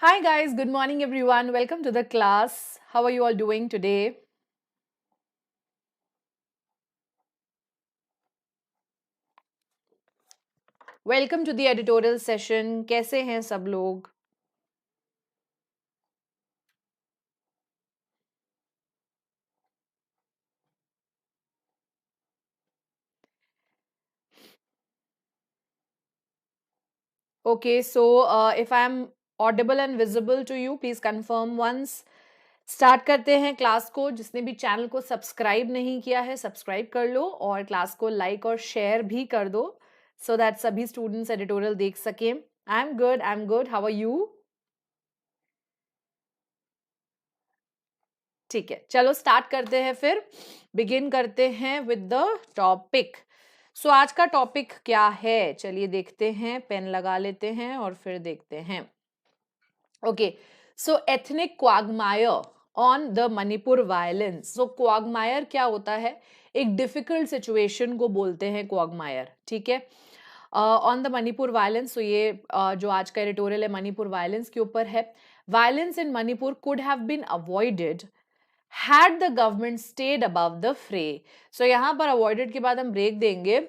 Hi guys, good morning everyone. Welcome to the class. How are you all doing today? Welcome to the editorial session. कैसे हैं सब लोग? Okay, so if I am audible and visible to you, please confirm once. Start करते हैं class को. जिसने भी channel को सब्सक्राइब नहीं किया है सब्सक्राइब कर लो और क्लास को लाइक और शेयर भी कर दो सो दैट सभी स्टूडेंट्स एडिटोरियल देख सकें. I am good. How are you? ठीक है, चलो स्टार्ट करते हैं. फिर बिगिन करते हैं विद द टॉपिक. सो आज का टॉपिक क्या है, चलिए देखते हैं. पेन लगा लेते हैं और फिर देखते हैं. Okay, so ethnic quagmire on the Manipur violence. So quagmire क्या होता है? एक डिफिकल्ट सिचुएशन को बोलते हैं क्वागमायर. ठीक है, ऑन द मणिपुर वायलेंस. तो ये जो आज का एडिटोरियल है मणिपुर वायलेंस के ऊपर है. Violence in Manipur could have been avoided had the government stayed above the fray. So यहाँ पर avoided के बाद हम ब्रेक देंगे.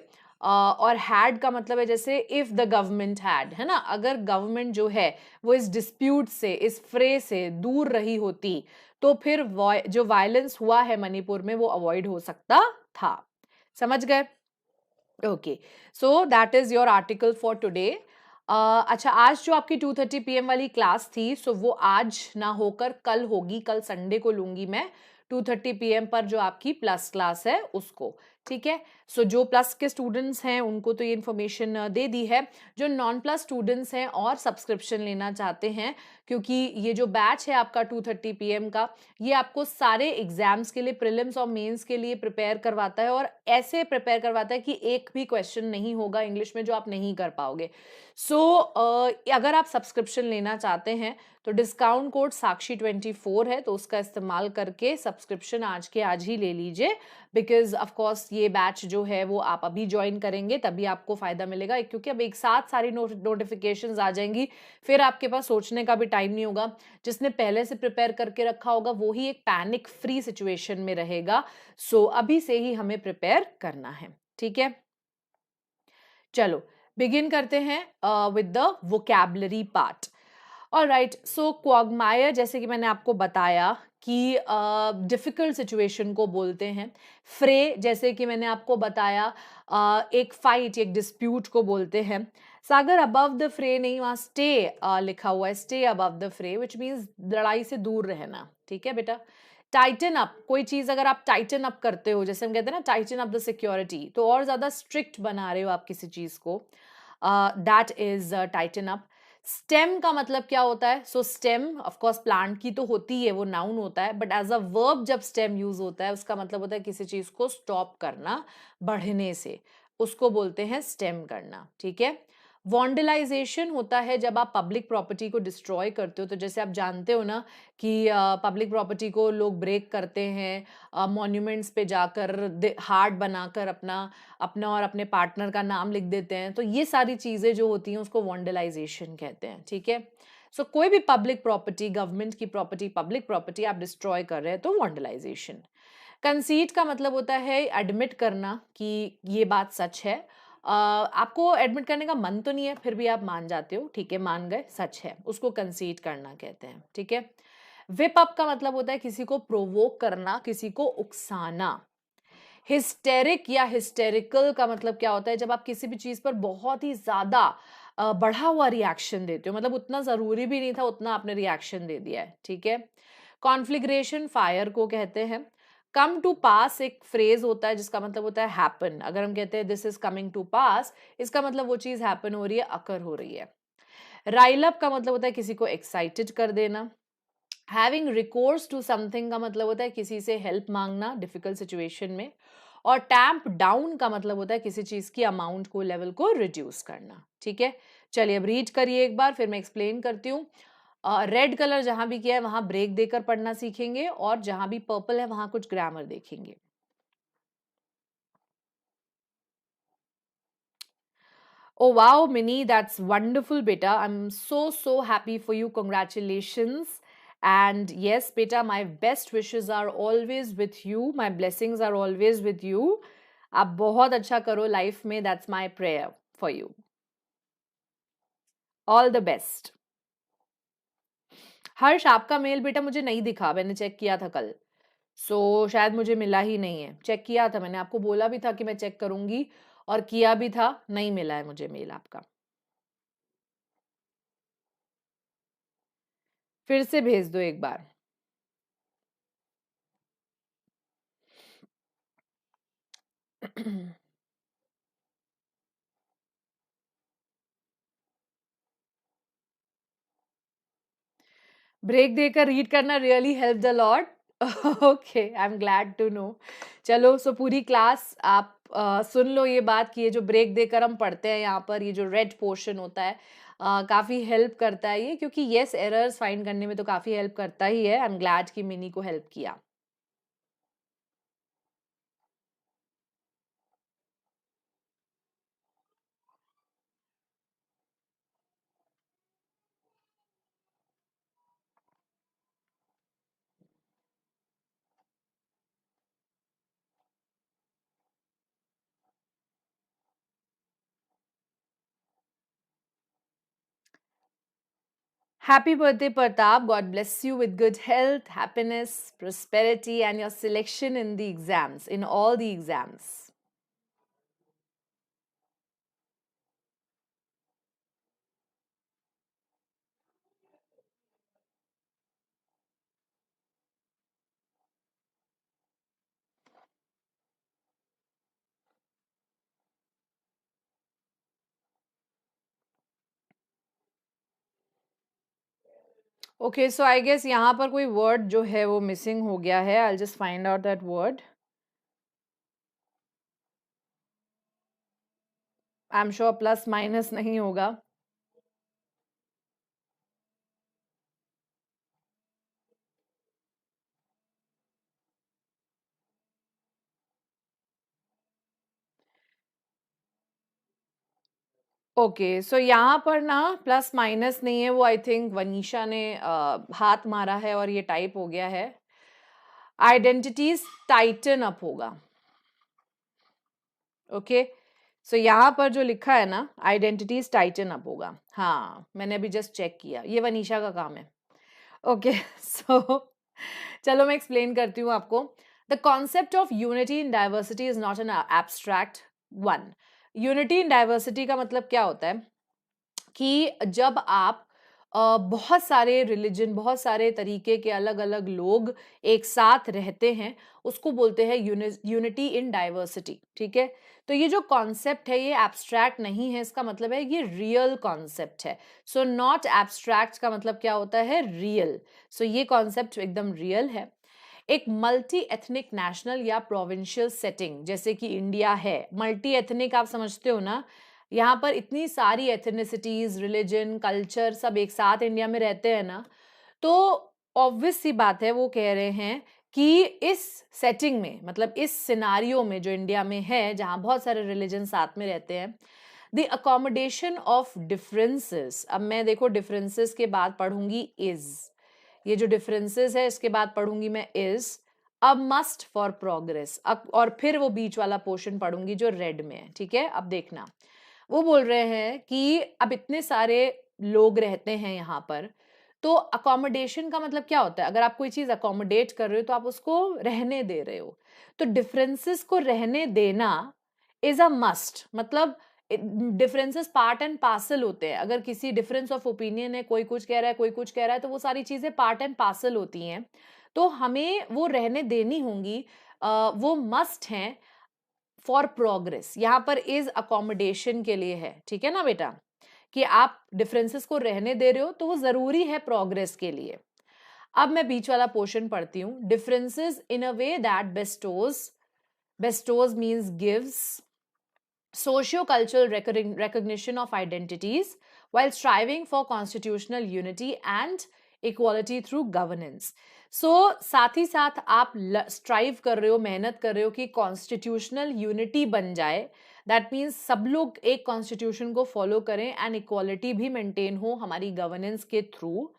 और had का मतलब है जैसे if the government had, है ना. अगर गवर्नमेंट जो है वो इस डिस्प्यूट से, इस फ्रे से दूर रही होती तो फिर जो वायलेंस हुआ है मणिपुर में वो अवॉइड हो सकता था. समझ गए? Okay, so that is your article for today. अच्छा, आज जो आपकी 2:30 PM वाली क्लास थी सो वो आज ना होकर कल होगी. कल संडे को लूंगी मैं 2:30 PM पर जो आपकी प्लस क्लास है उसको. ठीक है, सो जो प्लस के स्टूडेंट्स हैं उनको तो ये इन्फॉर्मेशन दे दी है. जो नॉन प्लस स्टूडेंट्स हैं और सब्सक्रिप्शन लेना चाहते हैं, क्योंकि ये जो बैच है आपका 2:30 PM का, ये आपको सारे एग्जाम्स के लिए, प्रीलिम्स और मेंस के लिए प्रिपेयर करवाता है. और ऐसे प्रिपेयर करवाता है कि एक भी क्वेश्चन नहीं होगा इंग्लिश में जो आप नहीं कर पाओगे. सो अगर आप सब्सक्रिप्शन लेना चाहते हैं तो डिस्काउंट कोड साक्षी24 है, तो उसका इस्तेमाल करके सब्सक्रिप्शन आज के आज ही ले लीजिए. बिकॉज ऑफ कोर्स ये बैच जो है वो आप अभी ज्वाइन करेंगे तभी आपको फायदा मिलेगा, क्योंकि अब एक साथ सारी नोटिफिकेशंस आ जाएंगी. फिर आपके पास सोचने का भी टाइम नहीं होगा. जिसने पहले से प्रिपेयर करके रखा होगा वो ही एक पैनिक फ्री सिचुएशन में रहेगा. सो अभी से ही हमें प्रिपेयर करना है. ठीक है, चलो बिगिन करते हैं with the vocabulary part. Alright, so quagmire जैसे कि मैंने आपको बताया कि डिफिकल्ट सिचुएशन को बोलते हैं. फ्रे जैसे कि मैंने आपको बताया एक फाइट, एक डिस्प्यूट को बोलते हैं. सागर अबव द फ्रे नहीं, वहां स्टे लिखा हुआ है. स्टे अबव द फ्रे विच मीन्स लड़ाई से दूर रहना. ठीक है बेटा. टाइटन अप, कोई चीज अगर आप टाइटन अप करते हो, जैसे हम कहते हैं ना टाइटन अप द सिक्योरिटी, तो और ज्यादा स्ट्रिक्ट बना रहे हो आप किसी चीज को, that is Titan up. Stem का मतलब क्या होता है? सो स्टेम ऑफ कोर्स प्लांट की तो होती है, वो नाउन होता है, बट एज अ वर्ब जब स्टेम यूज होता है उसका मतलब होता है किसी चीज को स्टॉप करना बढ़ने से, उसको बोलते हैं स्टेम करना. ठीक है. वॉन्डलाइजेशन होता है जब आप पब्लिक प्रॉपर्टी को डिस्ट्रॉय करते हो. तो जैसे आप जानते हो ना कि पब्लिक प्रॉपर्टी को लोग ब्रेक करते हैं, मॉन्यूमेंट्स पे जाकर हार्ट बनाकर अपना अपना और अपने पार्टनर का नाम लिख देते हैं. तो ये सारी चीजें जो होती हैं उसको वॉन्डलाइजेशन कहते हैं. ठीक है. सो कोई भी पब्लिक प्रॉपर्टी, गवर्नमेंट की प्रॉपर्टी, पब्लिक प्रॉपर्टी आप डिस्ट्रॉय कर रहे हैं तो वॉन्डलाइजेशन. कंसीड का मतलब होता है एडमिट करना कि ये बात सच है. आपको एडमिट करने का मन तो नहीं है फिर भी आप मान जाते हो. ठीक है, मान गए, सच है, उसको कंसीड करना कहते हैं. ठीक है. विप अप का मतलब होता है किसी को प्रोवोक करना, किसी को उकसाना. हिस्टेरिक या हिस्टेरिकल का मतलब क्या होता है? जब आप किसी भी चीज पर बहुत ही ज्यादा बढ़ा हुआ रिएक्शन देते हो, मतलब उतना जरूरी भी नहीं था उतना आपने रिएक्शन दे दिया है. ठीक है. कॉन्फ्लिग्रेशन फायर को कहते हैं. कम टू पास एक फ्रेज होता है जिसका मतलब होता है हैपन. अगर हम कहते हैं दिस इज कमिंग टू पास, इसका मतलब वो चीज हैपन हो रही है, अकर हो रही है. राइल अप का मतलब होता है किसी को एक्साइटेड कर देना. हैविंग रिकोर्स टू समथिंग का मतलब होता है किसी से हेल्प मांगना डिफिकल्ट सिचुएशन में. और टैम्प डाउन का मतलब होता है किसी चीज की अमाउंट को, लेवल को रिड्यूस करना. ठीक है. चलिए अब रीड करिए एक बार, फिर मैं एक्सप्लेन करती हूँ. रेड कलर जहां भी किया है वहां ब्रेक देकर पढ़ना सीखेंगे, और जहां भी पर्पल है वहां कुछ ग्रामर देखेंगे. Oh wow, Minnie, that's wonderful, beta. I'm so happy for you. Congratulations. And yes, beta, my best wishes are always with you. My blessings are always with you. आप बहुत अच्छा करो लाइफ में. That's my prayer for you. All the best. हर्ष, आपका mail बेटा मुझे नहीं दिखा. मैंने चेक किया था कल. शायद मुझे मिला ही नहीं है. चेक किया था मैंने, आपको बोला भी था कि मैं चेक करूंगी और किया भी था. नहीं मिला है मुझे मेल आपका. फिर से भेज दो एक बार. ब्रेक देकर रीड करना really help the lot. Okay, I am glad to know. चलो, पूरी क्लास आप सुन लो ये बात कि ये जो ब्रेक देकर हम पढ़ते हैं यहाँ पर, ये जो रेड पोर्शन होता है, काफ़ी हेल्प करता है ये, क्योंकि येस एरर्स फाइंड करने में तो काफ़ी हेल्प करता ही है. आई एम ग्लैड कि मिनी को हेल्प किया. Happy birthday, Pratap. God bless you with good health, happiness, prosperity, and your selection in the exams, in all the exams. Okay, so I guess यहाँ पर कोई वर्ड जो है वो मिसिंग हो गया है. I just find out that word. I am sure plus minus नहीं होगा. ओके, सो यहाँ पर ना प्लस माइनस नहीं है. वो आई थिंक वनीशा ने हाथ मारा है और ये टाइप हो गया है. आइडेंटिटीज टाइटन अप होगा. ओके, सो यहाँ पर जो लिखा है ना, आइडेंटिटीज टाइटन अप होगा. हाँ, मैंने अभी जस्ट चेक किया, ये वनीशा का काम है. ओके, सो चलो मैं एक्सप्लेन करती हूँ आपको. The concept of unity in diversity is not an abstract one. Unity in diversity का मतलब क्या होता है कि जब आप बहुत सारे रिलीजन, बहुत सारे तरीके के अलग अलग लोग एक साथ रहते हैं, उसको बोलते हैं यूनिटी इन डाइवर्सिटी. ठीक है, तो ये जो कॉन्सेप्ट है ये एब्स्ट्रैक्ट नहीं है. इसका मतलब है ये रियल कॉन्सेप्ट है. सो नॉट एब्स्ट्रैक्ट का मतलब क्या होता है? रियल. सो ये कॉन्सेप्ट एकदम रियल है. एक मल्टी एथनिक नेशनल या प्रोविंशियल सेटिंग जैसे कि इंडिया है. मल्टी एथनिक आप समझते हो ना, यहाँ पर इतनी सारी एथनिसिटीज, रिलीजन, कल्चर सब एक साथ इंडिया में रहते हैं ना, तो ऑब्वियस सी बात है वो कह रहे हैं कि इस सेटिंग में, मतलब इस सिनारियो में जो इंडिया में है, जहाँ बहुत सारे रिलीजन साथ में रहते हैं, द अकोमोडेशन ऑफ डिफरेंसेस. अब मैं देखो डिफरेंसेस के बाद पढ़ूंगी इज. ये जो डिफरेंसेस है इसके बाद पढ़ूंगी मैं इज. अब मस्ट फॉर प्रोग्रेस. और फिर वो बीच वाला पोर्शन पढ़ूंगी जो रेड में है. ठीक है, अब देखना. वो बोल रहे हैं कि अब इतने सारे लोग रहते हैं यहाँ पर, तो अकोमोडेशन का मतलब क्या होता है? अगर आप कोई चीज अकोमोडेट कर रहे हो तो आप उसको रहने दे रहे हो. तो डिफरेंसेस को रहने देना इज अ मस्ट. मतलब डिफरेंसेस पार्ट एंड पार्सल होते हैं. अगर किसी डिफरेंस ऑफ ओपिनियन है, कोई कुछ कह रहा है, कोई कुछ कह रहा है, तो वो सारी चीजें पार्ट एंड पार्सल होती हैं, तो हमें वो रहने देनी होंगी. वो मस्ट हैं फॉर प्रोग्रेस. यहाँ पर इज अकोमोडेशन के लिए है. ठीक है ना बेटा, कि आप डिफरेंसेस को रहने दे रहे हो तो वो जरूरी है प्रोग्रेस के लिए. अब मैं बीच वाला पोर्शन पढ़ती हूँ. Differences in a way that bestows means gives socio-cultural recognition of identities while striving for constitutional unity and equality through governance. साथ ही साथ आप स्ट्राइव कर रहे हो, मेहनत कर रहे हो कि कॉन्स्टिट्यूशनल यूनिटी बन जाए, दैट मीन्स सब लोग एक कॉन्स्टिट्यूशन को फॉलो करें एंड इक्वालिटी भी मेंटेन हो हमारी गवर्नेंस के थ्रू।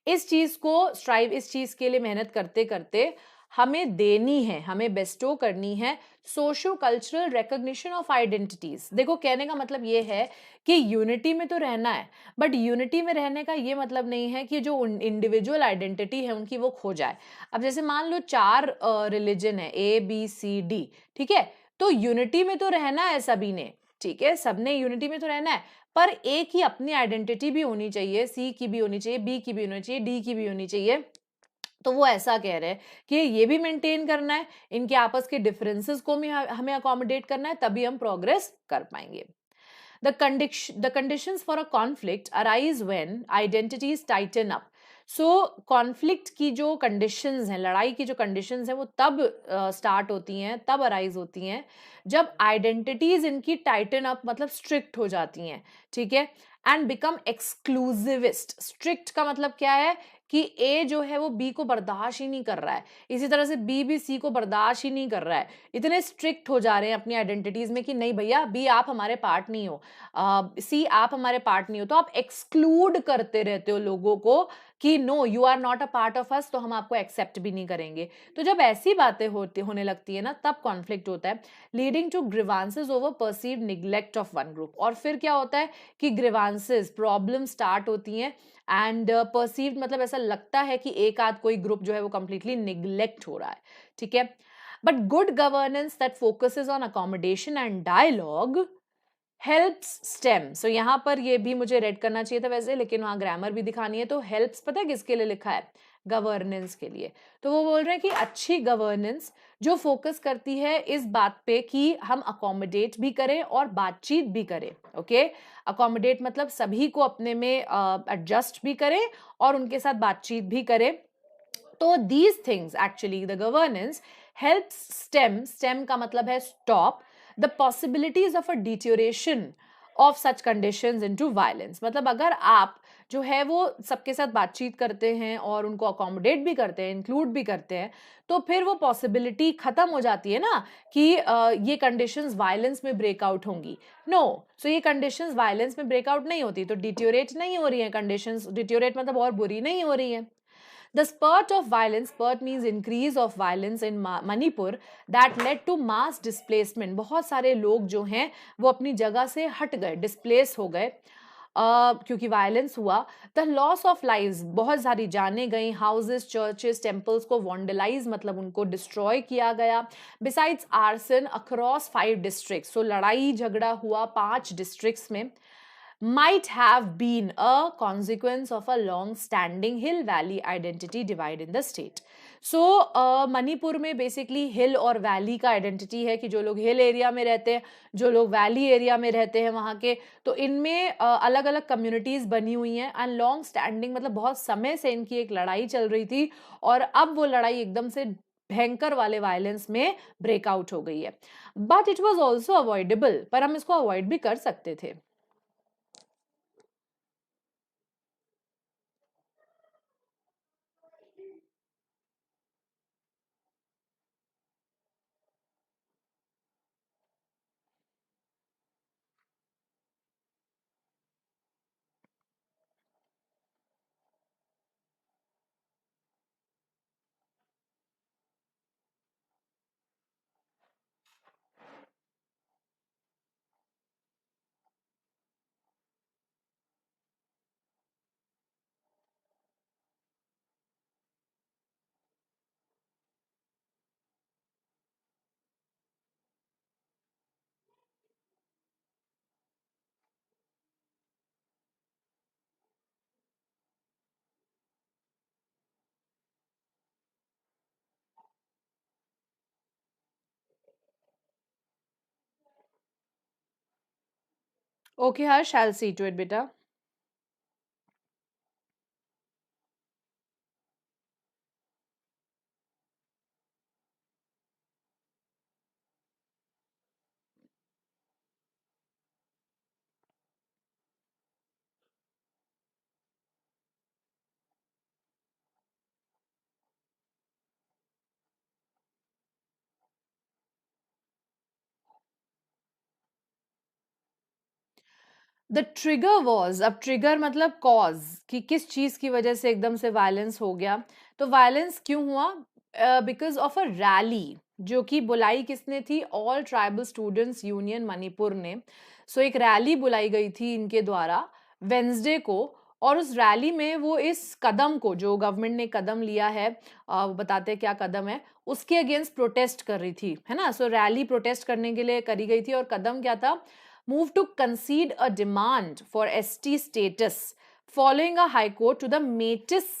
इस चीज को स्ट्राइव, इस चीज के लिए मेहनत करते करते हमें देनी है, हमें बेस्टो करनी है socio cultural recognition of identities. देखो कहने का मतलब ये है कि यूनिटी में तो रहना है, बट यूनिटी में रहने का ये मतलब नहीं है कि जो इंडिविजुअल आइडेंटिटी है उनकी वो खो जाए। अब जैसे मान लो 4 रिलीजन है, ABCD, ठीक है, तो यूनिटी में तो रहना है सभी ने, ठीक है, सबने यूनिटी में तो रहना है, पर एक ही अपनी आइडेंटिटी भी होनी चाहिए, सी की भी होनी चाहिए, बी की भी होनी चाहिए, डी की भी होनी चाहिए। तो वो ऐसा कह रहे हैं कि ये भी मेंटेन करना है, इनके आपस के डिफरेंसेस को भी हमें अकोमोडेट करना है, तभी हम प्रोग्रेस कर पाएंगे। The conditions for a conflict arise when identities tighten up. So conflict की जो कंडीशंस हैं, लड़ाई की जो कंडीशंस हैं, वो तब स्टार्ट होती हैं, तब अराइज होती हैं जब आइडेंटिटीज इनकी टाइटन अप, मतलब स्ट्रिक्ट हो जाती हैं, ठीक है, एंड बिकम एक्सक्लूसिविस्ट। स्ट्रिक्ट का मतलब क्या है कि ए जो है वो बी को बर्दाश्त ही नहीं कर रहा है, इसी तरह से बी भी सी को बर्दाश्त ही नहीं कर रहा है, इतने स्ट्रिक्ट हो जा रहे हैं अपनी आइडेंटिटीज में कि नहीं भैया, बी आप हमारे पार्ट नहीं हो, सी आप हमारे पार्ट नहीं हो, तो आप एक्सक्लूड करते रहते हो लोगों को कि no you are not a part of us, तो हम आपको एक्सेप्ट भी नहीं करेंगे। तो जब ऐसी बातें होने लगती है ना, तब कॉन्फ्लिक्ट होता है, leading to grievances over perceived neglect of one group. और फिर क्या होता है कि ग्रीवांसेस, प्रॉब्लम स्टार्ट होती हैं, एंड परसीव्ड मतलब ऐसा लगता है कि एक आध कोई ग्रुप जो है वो कंप्लीटली निग्लेक्ट हो रहा है, ठीक है। But good governance that focuses on accommodation and dialogue helps stem. So यहां पर ये भी मुझे रेड करना चाहिए था वैसे, लेकिन वहां ग्रामर भी दिखानी है। तो हेल्प्स पता है किसके लिए लिखा है? गवर्नेंस के लिए। तो वो बोल रहे हैं कि अच्छी गवर्नेंस जो फोकस करती है इस बात पे कि हम अकोमोडेट भी करें और बातचीत भी करें। ओके, अकोमोडेट मतलब सभी को अपने में एडजस्ट भी करें और उनके साथ बातचीत भी करें। तो these things actually the governance helps stem, stem का मतलब है stop the possibilities of a deterioration of such conditions into violence. मतलब अगर आप जो है वो सबके साथ बातचीत करते हैं और उनको अकोमोडेट भी करते हैं, इंक्लूड भी करते हैं, तो फिर वो पॉसिबिलिटी खत्म हो जाती है ना कि ये कंडीशंस वायलेंस में ब्रेकआउट होंगी। नो, सो ये कंडीशंस वायलेंस में ब्रेकआउट नहीं होती, तो डिटोरेट नहीं हो रही है कंडीशंस, डिटोरेट मतलब और बुरी नहीं हो रही है। The spurt of violence, spurt means increase of violence in Manipur that led to mass displacement. बहुत सारे लोग जो हैं वो अपनी जगह से हट गए, डिस्प्लेस हो गए क्योंकि वायलेंस हुआ। द लॉस ऑफ लाइव्स, बहुत सारी जाने गई, हाउसेस, चर्चेस, टेम्पल्स को वॉन्डलाइज मतलब उनको डिस्ट्रॉय किया गया। बिसाइड्स आर्सन अक्रॉस 5 डिस्ट्रिक्ट्स, सो लड़ाई झगड़ा हुआ 5 डिस्ट्रिक्ट्स में। might have been a consequence of a long standing hill valley identity divide in the state. So Manipur में बेसिकली हिल और वैली का आइडेंटिटी है कि जो लोग हिल एरिया में रहते हैं, जो लोग वैली एरिया में रहते हैं वहाँ के, तो इनमें अलग अलग कम्युनिटीज बनी हुई हैं एंड लॉन्ग स्टैंडिंग मतलब बहुत समय से इनकी एक लड़ाई चल रही थी और अब वो लड़ाई एकदम से भयंकर वाले वायलेंस में ब्रेकआउट हो गई है। But it was also avoidable, पर हम इसको अवॉइड भी कर सकते थे। Okay, Harsh, I'll see to it, beta. The trigger was, अब ट्रिगर मतलब कॉज, कि किस चीज की वजह से एकदम से वायलेंस हो गया। तो वायलेंस क्यों हुआ? बिकॉज ऑफ अ रैली, जो कि बुलाई किसने थी? All tribal students union Manipur ने। सो एक रैली बुलाई गई थी इनके द्वारा वेंसडे को, और उस रैली में वो इस कदम को, जो गवर्नमेंट ने कदम लिया है, बताते क्या कदम है, उसके अगेंस्ट प्रोटेस्ट कर रही थी, है ना। सो रैली प्रोटेस्ट करने के लिए करी गई थी, और कदम क्या था? Move to concede a demand for ST status following a high court to the Metis,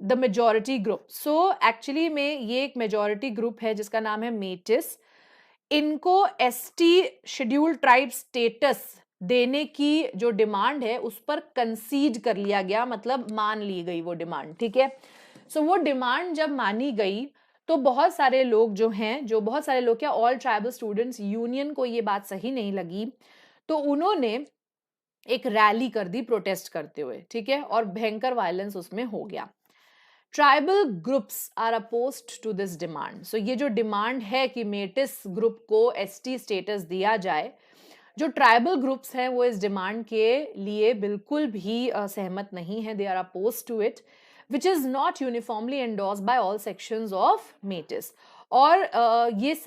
the majority group. So actually में ये एक majority group है जिसका नाम है Metis। इनको ST शेड्यूल्ड ट्राइब स्टेटस देने की जो डिमांड है उस पर कंसीड कर लिया गया, मतलब मान ली गई वो डिमांड, ठीक है। सो वो डिमांड जब मानी गई तो बहुत सारे लोग जो हैं, जो बहुत सारे लोग क्या, ऑल ट्राइबल स्टूडेंट्स यूनियन को ये बात सही नहीं लगी, तो उन्होंने एक रैली कर दी प्रोटेस्ट करते हुए, ठीक है, और भयंकर वायलेंस उसमें हो गया। Tribal groups are opposed to this demand. सो ये जो डिमांड है कि मेटिस ग्रुप को एसटी स्टेटस दिया जाए, जो ट्राइबल ग्रुप्स हैं वो इस डिमांड के लिए बिल्कुल भी सहमत नहीं है, they are opposed to it, which is not uniformly endorsed by all sections of Meiteis. और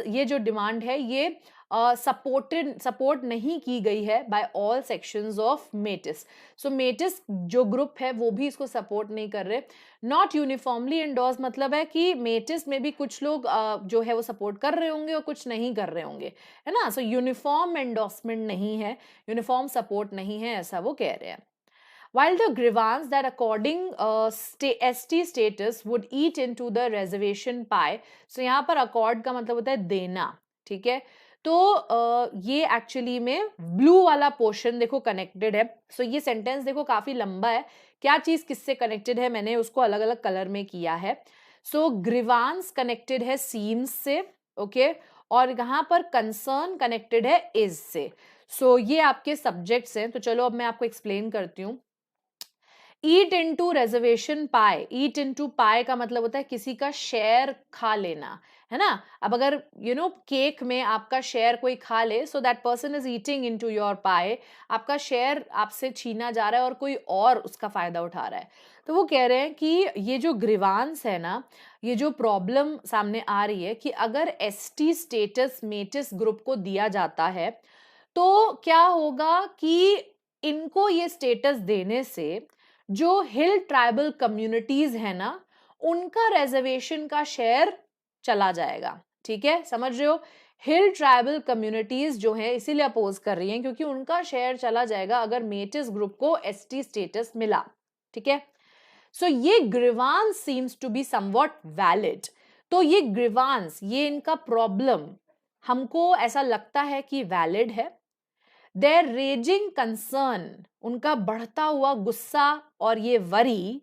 ये जो डिमांड है ये सपोर्ट नहीं की गई है बाय ऑल सेक्शंस ऑफ मेटिस। सो मेटिस जो ग्रुप है वो भी इसको सपोर्ट नहीं कर रहे। नॉट यूनिफॉर्मली एंडोर्स मतलब है कि मेटिस में भी कुछ लोग जो है वो सपोर्ट कर रहे होंगे और कुछ नहीं कर रहे होंगे, है ना। सो यूनिफॉर्म एंडोर्समेंट नहीं है, यूनिफॉर्म सपोर्ट नहीं है, ऐसा वो कह रहे हैं। While the grievance that according ST status would eat into the reservation pie, so यहाँ पर accord का मतलब होता है देना, ठीक है। तो ये एक्चुअली में ब्लू वाला पोर्शन देखो कनेक्टेड है। सो ये सेंटेंस देखो काफी लंबा है, क्या चीज किससे कनेक्टेड है मैंने उसको अलग अलग कलर में किया है। सो ग्रीवांस कनेक्टेड है सीम्स से, ओके, और यहाँ पर कंसर्न कनेक्टेड है इज से। सो ये आपके सब्जेक्ट्स हैं। तो चलो अब मैं आपको एक्सप्लेन करती हूँ। ईट इनटू रिजर्वेशन पाए, ईट इनटू पाए का मतलब होता है किसी का शेयर खा लेना, है ना। अब अगर केक में आपका शेयर कोई खा ले, so that person is eating into your पाए, आपका शेयर आपसे छीना जा रहा है और कोई और उसका फायदा उठा रहा है। तो वो कह रहे हैं कि ये जो ग्रीवांस है ना, ये जो प्रॉब्लम सामने आ रही है कि अगर एसटी स्टेटस मेटिस ग्रुप को दिया जाता है तो क्या होगा कि इनको ये स्टेटस देने से जो हिल ट्राइबल कम्युनिटीज है ना, उनका रिजर्वेशन का शेयर चला जाएगा, ठीक है, समझ रहे हो। हिल ट्राइबल कम्युनिटीज जो है इसीलिए अपोज कर रही हैं क्योंकि उनका शेयर चला जाएगा अगर मेटिस ग्रुप को एसटी स्टेटस मिला, ठीक है। सो ये grievance seems to be somewhat valid. तो ये ग्रीवांस, ये इनका प्रॉब्लम हमको ऐसा लगता है कि वैलिड है। Their raging concern, उनका बढ़ता हुआ गुस्सा और ये worry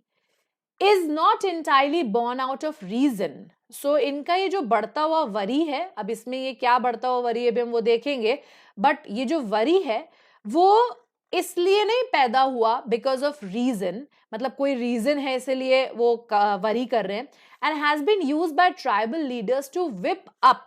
is not entirely born out of reason. So इनका ये जो बढ़ता हुआ वरी है, अब इसमें ये क्या बढ़ता हुआ वरी है भी हम वो देखेंगे, बट ये जो वरी है वो इसलिए नहीं पैदा हुआ बिकॉज ऑफ रीजन, मतलब कोई रीजन है इसलिए वो वरी कर रहे हैं, and has been use by tribal leaders to whip up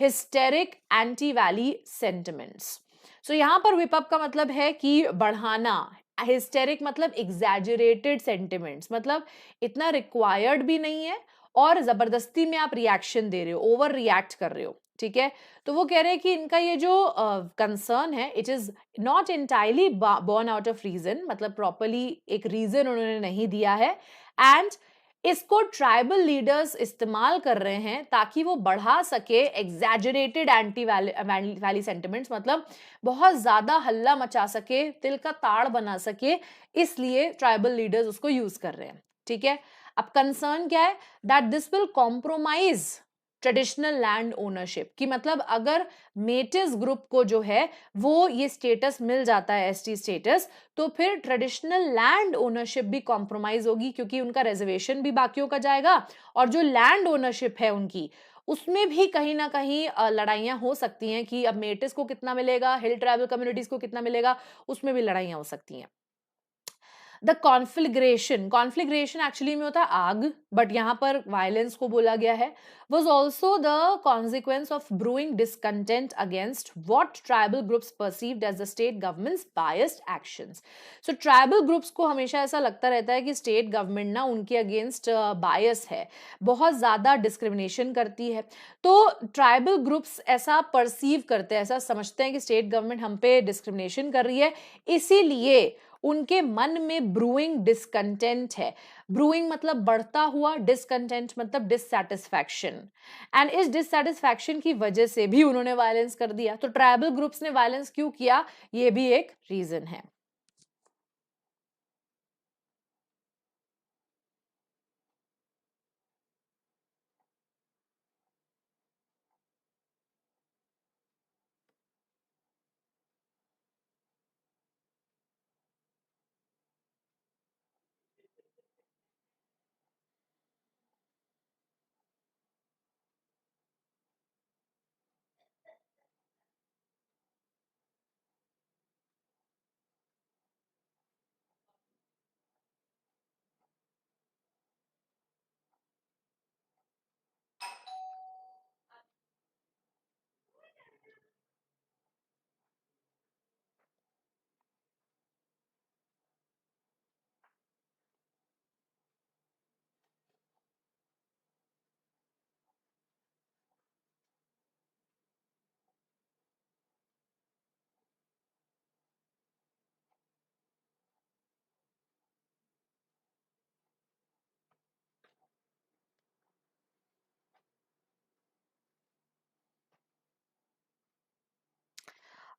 hysteric anti valley sentiments. So यहाँ पर विप अप का मतलब है कि बढ़ाना, हिस्टेरिक मतलब एग्जैजरेटेड सेंटिमेंट्स, मतलब इतना रिक्वायर्ड भी नहीं है और जबरदस्ती में आप रिएक्शन दे रहे हो, ओवर रिएक्ट कर रहे हो, ठीक है। तो वो कह रहे हैं कि इनका ये जो कंसर्न है it is not entirely born out of reason, मतलब प्रॉपरली एक रीजन उन्होंने नहीं दिया है, एंड इसको ट्राइबल लीडर्स इस्तेमाल कर रहे हैं ताकि वो बढ़ा सके एग्जैजरेटेड एंटी वैली सेंटिमेंट्स, मतलब बहुत ज्यादा हल्ला मचा सके, तिल का ताड़ बना सके, इसलिए ट्राइबल लीडर्स उसको यूज कर रहे हैं, ठीक है। अब कंसर्न क्या है? That this will compromise traditional land ownership, कि मतलब अगर मेटिस ग्रुप को जो है वो ये स्टेटस मिल जाता है एसटी स्टेटस, तो फिर ट्रेडिशनल लैंड ओनरशिप भी कॉम्प्रोमाइज होगी क्योंकि उनका रिजर्वेशन भी बाकियों का जाएगा और जो लैंड ओनरशिप है उनकी उसमें भी कहीं ना कहीं लड़ाइयां हो सकती हैं कि अब मेटिस को कितना मिलेगा, हिल ट्राइबल कम्युनिटीज को कितना मिलेगा, उसमें भी लड़ाइयां हो सकती हैं। द कॉन्फ्लिग्रेशन एक्चुअली में होता है आग, बट यहाँ पर वायलेंस को बोला गया है, was also the consequence of brewing discontent against what tribal groups perceived as the state government's biased actions. So tribal groups को हमेशा ऐसा लगता रहता है कि state government ना उनके against bias है, बहुत ज़्यादा discrimination करती है. तो tribal groups ऐसा perceive करते हैं, ऐसा समझते हैं कि state government हम पे discrimination कर रही है, इसीलिए उनके मन में ब्रूइंग डिसकंटेंट है. ब्रूइंग मतलब बढ़ता हुआ, डिसकंटेंट मतलब डिससैटिस्फैक्शन, एंड इस डिससैटिस्फैक्शन की वजह से भी उन्होंने वायलेंस कर दिया. तो ट्राइबल ग्रुप्स ने वायलेंस क्यों किया, ये भी एक रीजन है.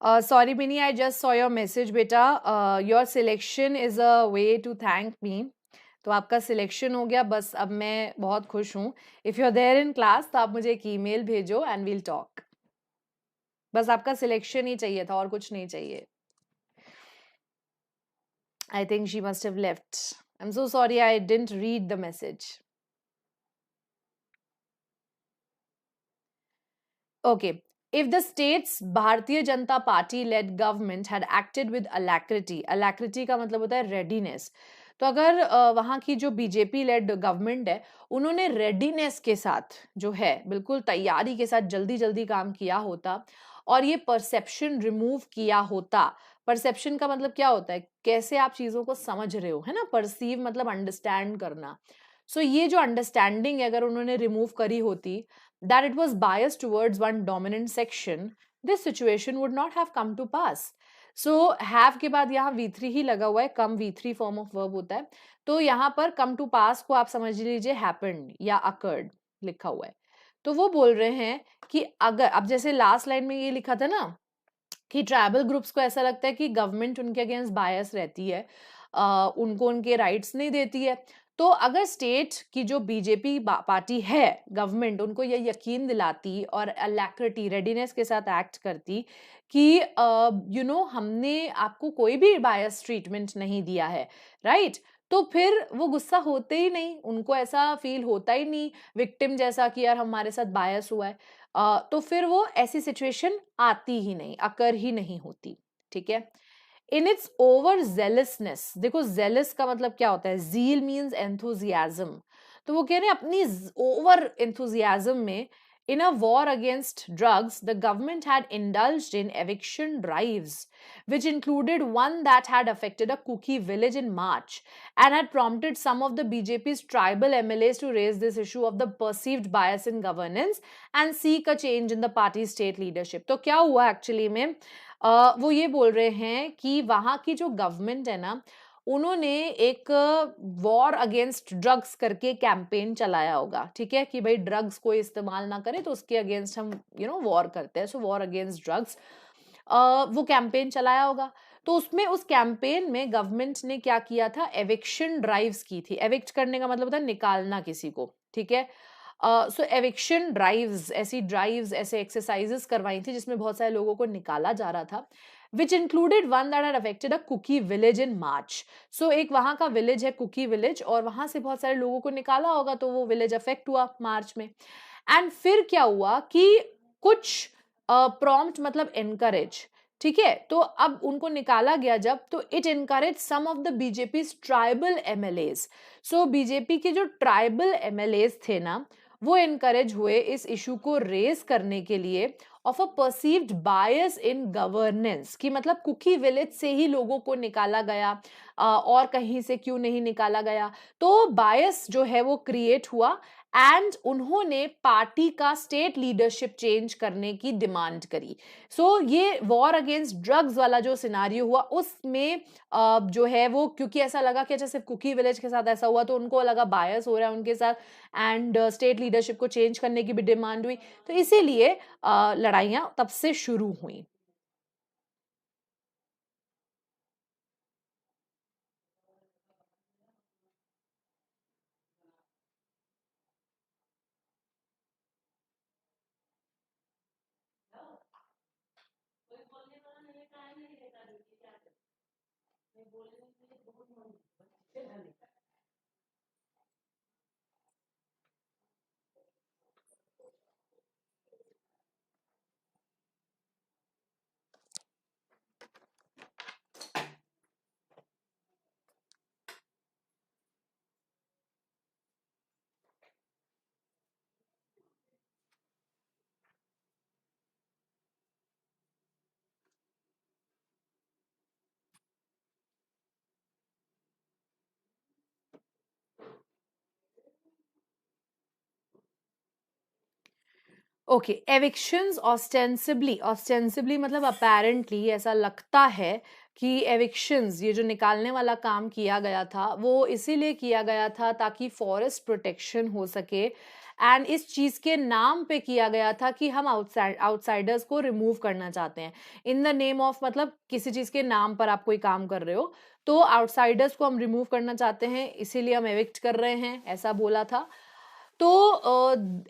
Sorry, Bini, I just saw your message, बेटा. Your selection is a way to thank me. तो आपका सिलेक्शन हो गया, बस अब मैं बहुत खुश हूँ. If you are there in class तो आप मुझे एक ईमेल भेजो एंड वील टॉक. बस आपका सिलेक्शन ही चाहिए था और कुछ नहीं चाहिए. I think she must have left. I'm so sorry I didn't read the message. Okay. If the state's Bharatiya Janata Party led government had acted with alacrity का मतलब होता है readiness. तो अगर वहाँ की जो बीजेपी लेड गवर्नमेंट है, उन्होंने रेडीनेस के साथ जो है, बिल्कुल तैयारी के साथ जल्दी जल्दी काम किया होता और ये परसेप्शन रिमूव किया होता. परसेप्शन का मतलब क्या होता है, कैसे आप चीजों को समझ रहे हो, है ना. परसीव मतलब अंडरस्टैंड करना. सो ये जो अंडरस्टैंडिंग अगर उन्होंने रिमूव करी होती, that it was biased towards one dominant section, this situation would not have come to pass. So have के बाद यहाँ V3 ही लगा हुआ है, come V3 form of verb होता है. तो यहाँ पर come to pass को आप समझ लीजिए happened या occurred लिखा हुआ है. तो वो बोल रहे हैं कि अगर, अब जैसे लास्ट लाइन में ये लिखा था ना कि ट्राइबल ग्रुप्स को ऐसा लगता है कि गवर्नमेंट उनके अगेंस्ट बायस रहती है, उनको उनके राइट्स नहीं देती है. तो अगर स्टेट की जो बीजेपी पार्टी है, गवर्नमेंट, उनको ये यकीन दिलाती और अलैक्रिटी, रेडीनेस के साथ एक्ट करती कि हमने आपको कोई भी बायस ट्रीटमेंट नहीं दिया है, राइट, तो फिर वो गुस्सा होते ही नहीं, उनको ऐसा फील होता ही नहीं विक्टिम जैसा कि यार हमारे साथ बायस हुआ है. तो फिर वो ऐसी सिचुएशन आती ही नहीं, अकर ही नहीं होती. ठीक है. इन इट्स ओवर जेलसनेस, देखो जेलस का मतलब क्या होता है, जील मीन्स एंथुजियाज्म. तो वो कह रहे हैं अपनी ओवर एंथुजियाज्म में, in a war against drugs, the government had indulged in eviction drives, which included one that had affected a Kuki village in March and had prompted some of the BJP's tribal MLAs to raise this issue of the perceived bias in governance and seek a change in the party's state leadership. तो क्या हुआ actually में, वो ये बोल रहे हैं कि वहाँ की जो गवर्नमेंट है ना, उन्होंने एक वॉर अगेंस्ट ड्रग्स करके कैंपेन चलाया होगा. ठीक है, कि भाई ड्रग्स कोई इस्तेमाल ना करे तो उसके अगेंस्ट हम वॉर करते हैं. सो वॉर अगेंस्ट ड्रग्स, वो कैंपेन चलाया होगा. तो उसमें, उस कैंपेन में गवर्नमेंट ने क्या किया था, एविक्शन ड्राइव्स की थी. एविक्ट करने का मतलब होता है निकालना किसी को. ठीक है. सो एविक्शन ड्राइव्स, ऐसी ड्राइव्स, ऐसे एक्सरसाइजेस करवाई थी जिसमें बहुत सारे लोगों को निकाला जा रहा था. which included one that had affected a Kuki village in March. So एक वहाँ का विलेज है कुकी विलेज, और वहाँ से बहुत सारे लोगों को निकाला होगा, तो वो विलेज अफेक्ट हुआ मार्च में. एंड फिर क्या हुआ कि कुछ प्रॉम्प्ट मतलब एनकरेज, ठीक है, तो अब उनको निकाला गया जब, तो it encourage some of the BJP tribal MLAs. So BJP के जो ट्राइबल एमएलएज थे ना, वो इनकरेज हुए इस इशू को रेज करने के लिए of a perceived bias in governance, कि मतलब कुकी विलेज से ही लोगों को निकाला गया, और कहीं से क्यों नहीं निकाला गया। तो बायस जो है वो क्रिएट हुआ, एंड उन्होंने पार्टी का स्टेट लीडरशिप चेंज करने की डिमांड करी। सो ये वॉर अगेंस्ट ड्रग्स वाला जो सिनारियो हुआ उसमें जो है वो, क्योंकि ऐसा लगा कि अच्छा सिर्फ कुकी विलेज के साथ ऐसा हुआ, तो उनको लगा बायस हो रहा है उनके साथ, एंड स्टेट लीडरशिप को चेंज करने की भी डिमांड हुई। तो इसीलिए लड़ाइयां तब से शुरू हुई। ओके, एविक्शंस ऑस्टेंसिबली मतलब अपेरेंटली ऐसा लगता है कि एविक्शंस, ये जो निकालने वाला काम किया गया था, वो इसीलिए किया गया था ताकि फॉरेस्ट प्रोटेक्शन हो सके, एंड इस चीज के नाम पे किया गया था कि हम आउटसाइडर्स को रिमूव करना चाहते हैं इन द नेम ऑफ, मतलब किसी चीज के नाम पर आप कोई काम कर रहे हो, तो आउटसाइडर्स को हम रिमूव करना चाहते हैं, इसीलिए हम एविक्ट कर रहे हैं, ऐसा बोला था। तो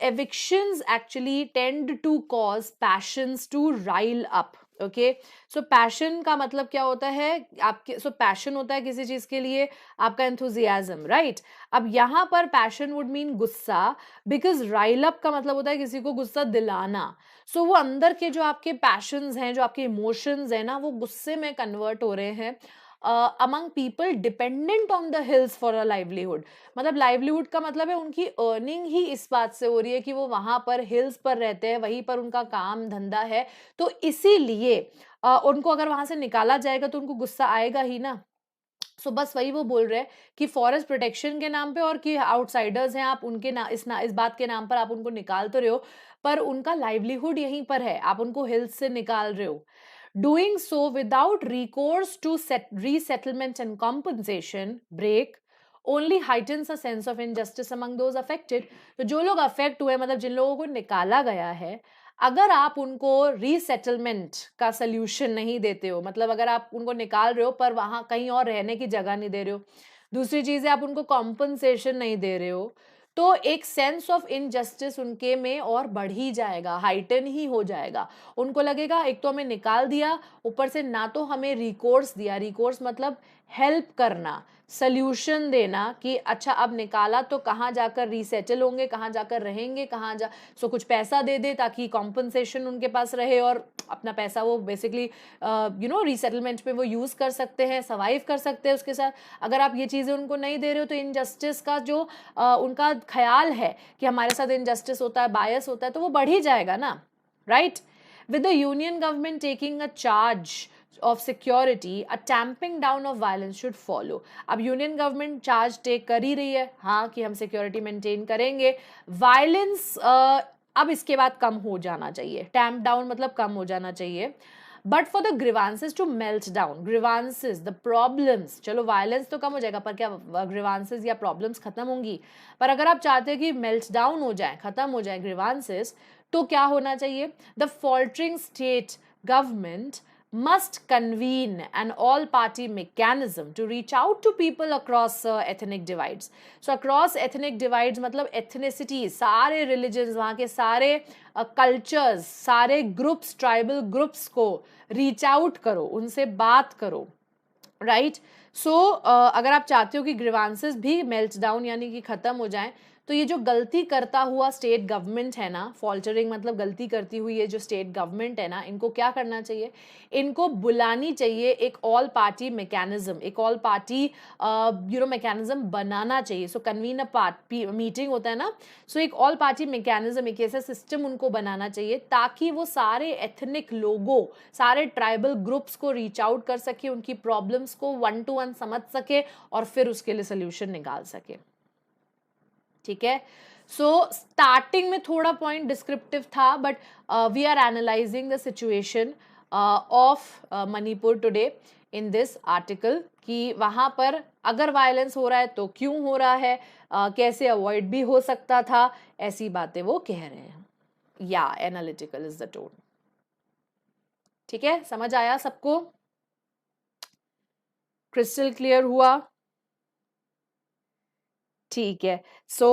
evictions actually tend to cause passions to rile up. Okay, so passion का मतलब क्या होता है आपके, सो पैशन होता है किसी चीज के लिए आपका एंथुजियाज्म, राइट। अब यहाँ पर पैशन वुड मीन गुस्सा, बिकॉज राइल अप का मतलब होता है किसी को गुस्सा दिलाना। सो वो अंदर के जो आपके पैशंस हैं, जो आपके इमोशंस हैं ना, वो गुस्से में कन्वर्ट हो रहे हैं among people dependent on the hills for a livelihood. मतलब लाइवलीहुड का मतलब है उनकी अर्निंग ही इस बात से हो रही है कि वो वहां पर हिल्स पर रहते हैं, वहीं पर उनका काम धंधा है, तो इसीलिए उनको अगर वहां से निकाला जाएगा तो उनको गुस्सा आएगा ही ना। सो बस वही वो बोल रहे हैं कि फॉरेस्ट प्रोटेक्शन के नाम पे, और कि आउटसाइडर्स हैं आप उनके इस बात के नाम पर आप उनको निकाल तो रहे हो, पर उनका लाइवलीहुड यहीं पर है, आप उनको हिल्स से निकाल रहे हो। Doing so without recourse to resettlement and compensation break only heightens a sense of injustice among those affected. तो जो लोग अफेक्ट हुए, मतलब जिन लोगों को निकाला गया है, अगर आप उनको रीसेटलमेंट का सोल्यूशन नहीं देते हो, मतलब अगर आप उनको निकाल रहे हो पर वहां कहीं और रहने की जगह नहीं दे रहे हो, दूसरी चीज है आप उनको कॉम्पनसेशन नहीं दे रहे हो, तो एक सेंस ऑफ इनजस्टिस उनके में और बढ़ ही जाएगा, हाइटन ही हो जाएगा। उनको लगेगा एक तो हमें निकाल दिया, ऊपर से ना तो हमें रिकोर्स दिया, रिकोर्स मतलब हेल्प करना, सल्यूशन देना कि अच्छा अब निकाला तो कहाँ जाकर रीसेटल होंगे, कहाँ जाकर रहेंगे, कहाँ जा, सो कुछ पैसा दे दे ताकि कॉम्पनसेशन उनके पास रहे, और अपना पैसा वो बेसिकली रीसेटलमेंट पे वो यूज कर सकते हैं, सर्वाइव कर सकते हैं उसके साथ। अगर आप ये चीजें उनको नहीं दे रहे हो तो इनजस्टिस का जो उनका ख्याल है कि हमारे साथ इनजस्टिस होता है, बायस होता है, तो वो बढ़ ही जाएगा ना, right. With the union government taking a charge of security, a tamping down of violence should follow. अब यूनियन गवर्नमेंट चार्ज टेक कर ही रही है, हाँ, कि हम सिक्योरिटी मेंटेन करेंगे, वायलेंस अब इसके बाद कम हो जाना चाहिए, टैम्प डाउन मतलब कम हो जाना चाहिए, but for the grievances to melt down, grievances the problems, चलो वायलेंस तो कम हो जाएगा, पर क्या ग्रीवांसेस या प्रॉब्लम्स खत्म होंगी? पर अगर आप चाहते हैं कि मेल्ट डाउन हो जाए, खत्म हो जाए ग्रीवांसेस, तो क्या होना चाहिए? The faltering state government must convene an all-party mechanism to reach out to people across ethnic divides. So across ethnic divides मतलब ethnicities, सारे religions, वहाँ के सारे cultures, सारे groups, tribal groups को reach out करो, उनसे बात करो, राइट। सो अगर आप चाहते हो कि ग्रीवांसेस भी मेल्ट डाउन यानी कि खत्म हो जाएं, तो ये जो गलती करता हुआ स्टेट गवर्नमेंट है ना, फॉल्टरिंग मतलब गलती करती हुई ये जो स्टेट गवर्नमेंट है ना, इनको क्या करना चाहिए, इनको बुलानी चाहिए एक ऑल पार्टी मैकेनिज्म, एक ऑल पार्टी मैकेनिज्म बनाना चाहिए। सो कन्वीन अ मीटिंग होता है ना, सो एक ऑल पार्टी मैकेनिज्म, एक ऐसा सिस्टम उनको बनाना चाहिए ताकि वो सारे एथनिक लोगों, सारे ट्राइबल ग्रुप्स को रीच आउट कर सके, उनकी प्रॉब्लम्स को 1 to 1 समझ सके और फिर उसके लिए सोल्यूशन निकाल सके। ठीक है, सो स्टार्टिंग में थोड़ा पॉइंट डिस्क्रिप्टिव था, but we are analysing the situation of Manipur today in this article, कि वहां पर अगर वायलेंस हो रहा है तो क्यों हो रहा है, कैसे अवॉइड भी हो सकता था, ऐसी बातें वो कह रहे हैं। या एनालिटिकल इज द टोन। ठीक है, समझ आया सबको, क्रिस्टल क्लियर हुआ? ठीक है, so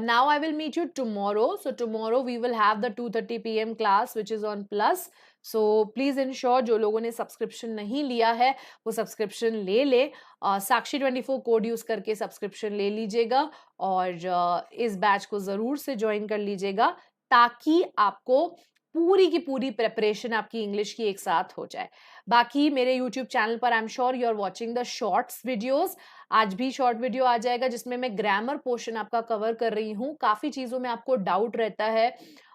now I will meet you tomorrow. So tomorrow we will have the 2:30 PM class which is on Plus. So please ensure जो लोगों ने सब्सक्रिप्शन नहीं लिया है वो सब्सक्रिप्शन ले ले, साक्षी 24 कोड यूज करके सब्सक्रिप्शन ले लीजिएगा और इस बैच को जरूर से ज्वाइन कर लीजिएगा ताकि आपको पूरी की पूरी प्रेपरेशन आपकी इंग्लिश की एक साथ हो जाए। बाकी मेरे YouTube चैनल पर I am sure you are watching the shorts videos, आज भी शॉर्ट वीडियो आ जाएगा जिसमें मैं ग्रामर पोर्शन आपका कवर कर रही हूँ। काफी चीजों में आपको डाउट रहता है,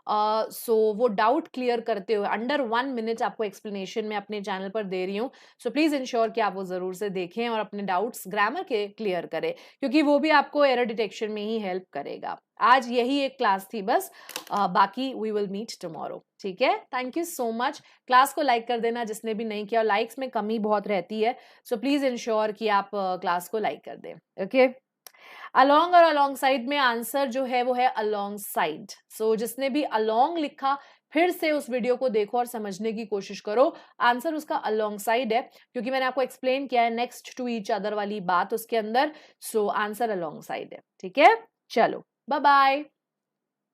सो वो डाउट क्लियर करते हुए अंडर 1 मिनट आपको एक्सप्लेनेशन में अपने चैनल पर दे रही हूँ। सो प्लीज इंश्योर कि आप वो जरूर से देखें और अपने डाउट्स ग्रामर के क्लियर करें, क्योंकि वो भी आपको एरर डिटेक्शन में ही हेल्प करेगा। आज यही एक क्लास थी बस, बाकी वी विल मीट टुमारो। ठीक है, thank you so much. Class को लाइक कर देना जिसने भी नहीं किया, लाइक्स में कमी बहुत रहती है, सो प्लीज इंश्योर कि आप क्लास को लाइक कर दें। ओके, अलोंग और अलोंग साइड में आंसर जो है वो है अलोंग साइड। सो जिसने भी अलोंग लिखा फिर से उस वीडियो को देखो और समझने की कोशिश करो, आंसर उसका अलोंग साइड है, क्योंकि मैंने आपको एक्सप्लेन किया है नेक्स्ट टू ईच अदर वाली बात उसके अंदर। सो आंसर अलोंग साइड है। ठीक है, चलो बाय बाय।